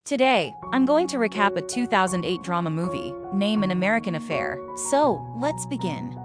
Today, I'm going to recap a 2008 drama movie, Name an American Affair. So, let's begin.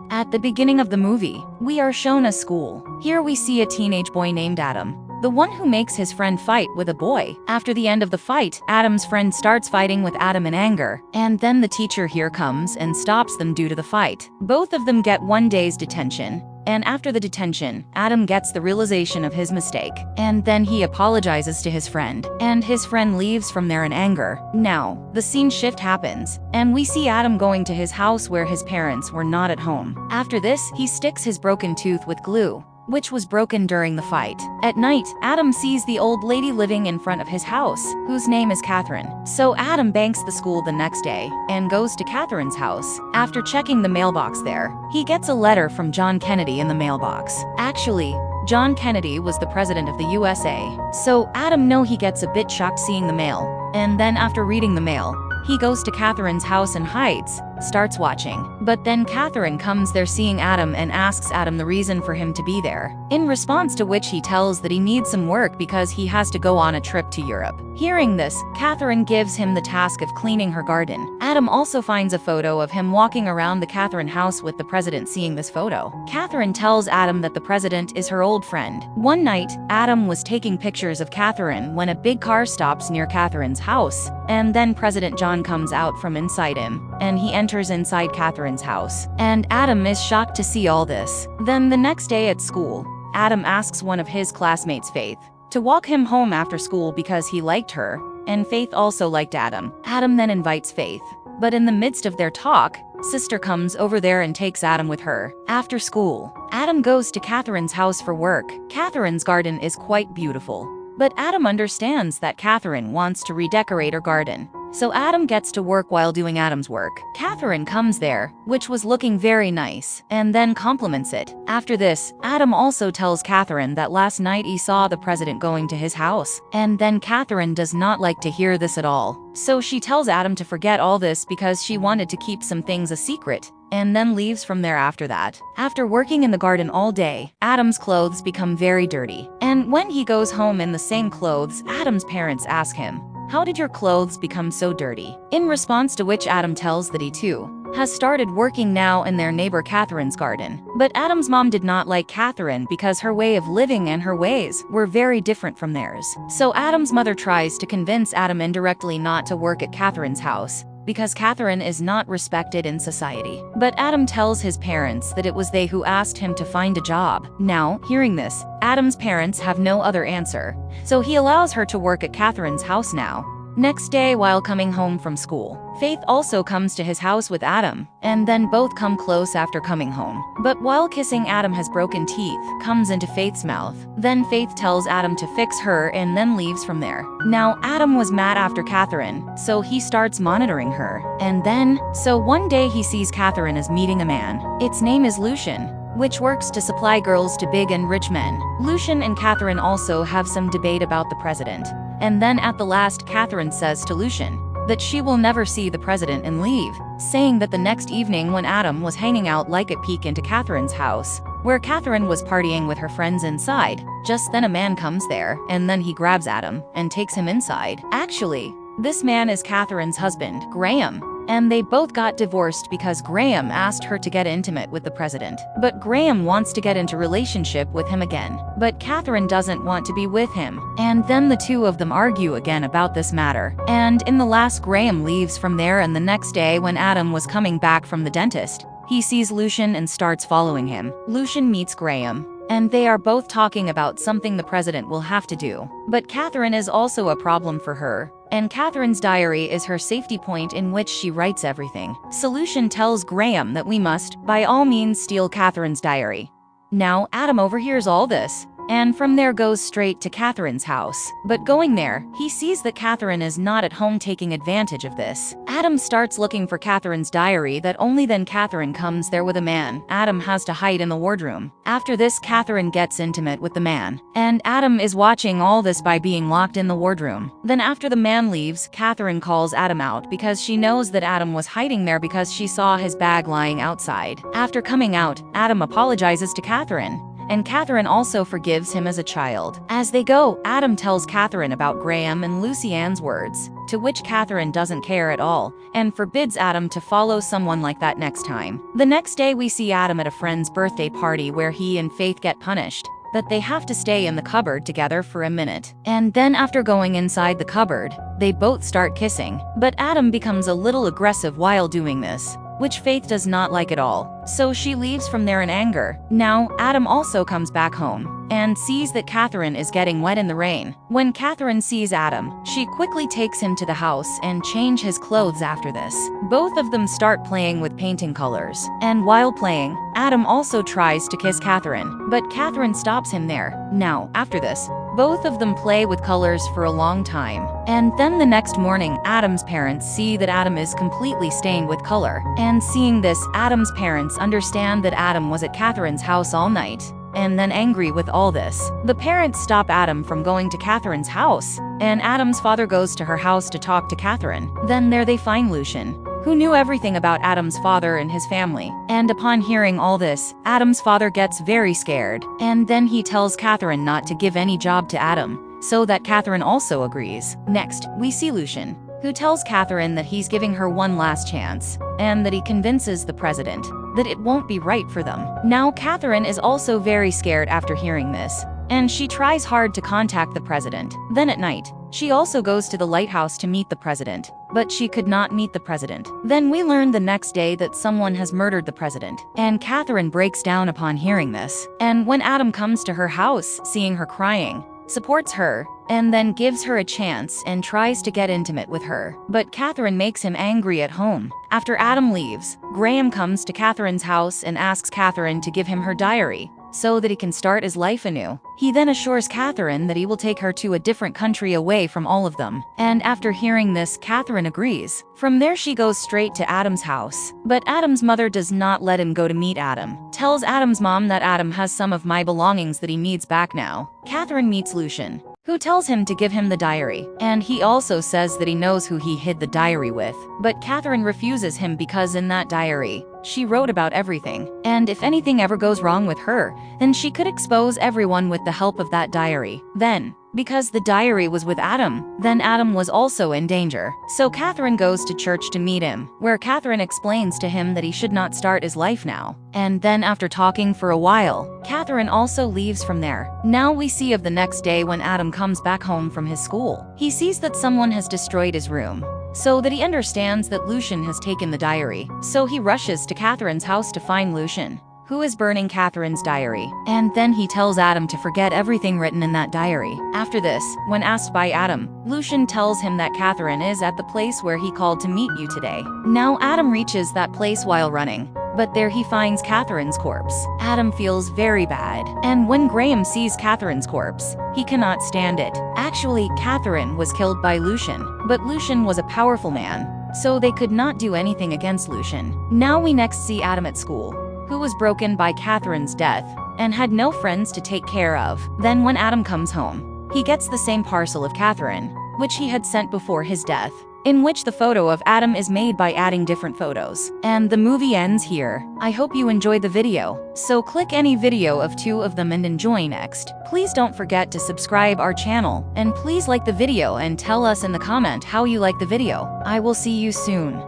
At the beginning of the movie, we are shown a school. Here we see a teenage boy named Adam, the one who makes his friend fight with a boy. After the end of the fight, Adam's friend starts fighting with Adam in anger, and then the teacher here comes and stops them due to the fight. Both of them get 1 day's detention. And after the detention, Adam gets the realization of his mistake, and then he apologizes to his friend, and his friend leaves from there in anger. Now, the scene shift happens, and we see Adam going to his house where his parents were not at home. After this, he sticks his broken tooth with glue, which was broken during the fight. At night, Adam sees the old lady living in front of his house, whose name is Catherine. So Adam banks the school the next day and goes to Catherine's house. After checking the mailbox there, he gets a letter from John Kennedy in the mailbox. Actually, John Kennedy was the president of the USA. So Adam he gets a bit shocked seeing the mail. And then after reading the mail, he goes to Catherine's house and hides, starts watching. But then Catherine comes there seeing Adam and asks Adam the reason for him to be there. In response to which he tells that he needs some work because he has to go on a trip to Europe. Hearing this, Catherine gives him the task of cleaning her garden. Adam also finds a photo of him walking around the Catherine house with the president seeing this photo. Catherine tells Adam that the president is her old friend. One night, Adam was taking pictures of Catherine when a big car stops near Catherine's house, and then President John comes out from inside him, and he enters inside Catherine's house. And Adam is shocked to see all this. Then the next day at school, Adam asks one of his classmates, Faith, to walk him home after school because he liked her, and Faith also liked Adam. Adam then invites Faith, but in the midst of their talk, sister comes over there and takes Adam with her. After school, Adam goes to Catherine's house for work. Catherine's garden is quite beautiful, but Adam understands that Catherine wants to redecorate her garden. So Adam gets to work while doing Adam's work. Catherine comes there, which was looking very nice, and then compliments it. After this, Adam also tells Catherine that last night he saw the president going to his house. And then Catherine does not like to hear this at all. So she tells Adam to forget all this because she wanted to keep some things a secret, and then leaves from there after that. After working in the garden all day, Adam's clothes become very dirty. And when he goes home in the same clothes, Adam's parents ask him, "How did your clothes become so dirty?" In response to which Adam tells that he too has started working now in their neighbor Catherine's garden. But Adam's mom did not like Catherine because her way of living and her ways were very different from theirs. So Adam's mother tries to convince Adam indirectly not to work at Catherine's house, because Catherine is not respected in society. But Adam tells his parents that it was they who asked him to find a job. Now, hearing this, Adam's parents have no other answer, so he allows her to work at Catherine's house now. Next day, while coming home from school, Faith also comes to his house with Adam, and then both come close after coming home. But while kissing, Adam has broken teeth comes into Faith's mouth. Then Faith tells Adam to fix her and then leaves from there. Now, Adam was mad after Catherine, so he starts monitoring her. And then, so one day he sees Catherine is meeting a man. Its name is Lucian, which works to supply girls to big and rich men. Lucian and Catherine also have some debate about the president. And then at the last, Catherine says to Lucian that she will never see the president and leave, saying that the next evening when Adam was hanging out like a peek into Catherine's house, where Catherine was partying with her friends inside, just then a man comes there, and then he grabs Adam and takes him inside. Actually, this man is Catherine's husband, Graham. And they both got divorced because Graham asked her to get intimate with the president. But Graham wants to get into relationship with him again. But Catherine doesn't want to be with him. And then the two of them argue again about this matter. And in the last, Graham leaves from there, and the next day when Adam was coming back from the dentist, he sees Lucian and starts following him. Lucian meets Graham, and they are both talking about something the president will have to do. But Catherine is also a problem for her, and Catherine's diary is her safety point in which she writes everything. Lucian tells Graham that we must, by all means, steal Catherine's diary. Now, Adam overhears all this, and from there goes straight to Catherine's house. But going there, he sees that Catherine is not at home, taking advantage of this. Adam starts looking for Catherine's diary, that only then Catherine comes there with a man. Adam has to hide in the wardroom. After this, Catherine gets intimate with the man, and Adam is watching all this by being locked in the wardroom. Then after the man leaves, Catherine calls Adam out because she knows that Adam was hiding there because she saw his bag lying outside. After coming out, Adam apologizes to Catherine, and Catherine also forgives him as a child. As they go, Adam tells Catherine about Graham and Lucy Ann's words, to which Catherine doesn't care at all, and forbids Adam to follow someone like that next time. The next day we see Adam at a friend's birthday party where he and Faith get punished, that they have to stay in the cupboard together for a minute. And then after going inside the cupboard, they both start kissing. But Adam becomes a little aggressive while doing this, which Faith does not like at all, so she leaves from there in anger. Now, Adam also comes back home and sees that Catherine is getting wet in the rain. When Catherine sees Adam, she quickly takes him to the house and change his clothes after this. Both of them start playing with painting colors, and while playing, Adam also tries to kiss Catherine, but Catherine stops him there. Now, after this, both of them play with colors for a long time. And then the next morning, Adam's parents see that Adam is completely stained with color. And seeing this, Adam's parents understand that Adam was at Catherine's house all night. And then angry with all this, the parents stop Adam from going to Catherine's house, and Adam's father goes to her house to talk to Catherine. Then there they find Lucian, who knew everything about Adam's father and his family. And upon hearing all this, Adam's father gets very scared, and then he tells Catherine not to give any job to Adam, so that Catherine also agrees. Next, we see Lucian, who tells Catherine that he's giving her one last chance, and that he convinces the president that it won't be right for them. Now Catherine is also very scared after hearing this, and she tries hard to contact the president. Then at night, she also goes to the lighthouse to meet the president, but she could not meet the president. Then we learn the next day that someone has murdered the president, and Catherine breaks down upon hearing this. And when Adam comes to her house, seeing her crying, supports her, and then gives her a chance and tries to get intimate with her. But Catherine makes him angry at home. After Adam leaves, Graham comes to Catherine's house and asks Catherine to give him her diary, so that he can start his life anew. He then assures Catherine that he will take her to a different country away from all of them. And after hearing this, Catherine agrees. From there she goes straight to Adam's house. But Adam's mother does not let him go to meet Adam, tells Adam's mom that Adam has some of my belongings that he needs back now. Catherine meets Lucian, who tells him to give him the diary, and he also says that he knows who he hid the diary with. But Catherine refuses him because in that diary, she wrote about everything, and if anything ever goes wrong with her, then she could expose everyone with the help of that diary. Then, because the diary was with Adam, then Adam was also in danger. So Catherine goes to church to meet him, where Catherine explains to him that he should not start his life now. And then after talking for a while, Catherine also leaves from there. Now we see of the next day when Adam comes back home from his school. He sees that someone has destroyed his room, so that he understands that Lucian has taken the diary. So he rushes to Catherine's house to find Lucian, who is burning Catherine's diary. And then he tells Adam to forget everything written in that diary. After this, when asked by Adam, Lucian tells him that Catherine is at the place where he called to meet you today. Now Adam reaches that place while running, but there he finds Catherine's corpse. Adam feels very bad, and when Graham sees Catherine's corpse, he cannot stand it. Actually, Catherine was killed by Lucian, but Lucian was a powerful man, so they could not do anything against Lucian. Now we next see Adam at school, who was broken by Catherine's death and had no friends to take care of. Then when Adam comes home, he gets the same parcel of Catherine, which he had sent before his death, in which the photo of Adam is made by adding different photos. And the movie ends here. I hope you enjoyed the video, so click any video of 2 of them and enjoy next. Please don't forget to subscribe our channel, and please like the video and tell us in the comment how you like the video. I will see you soon.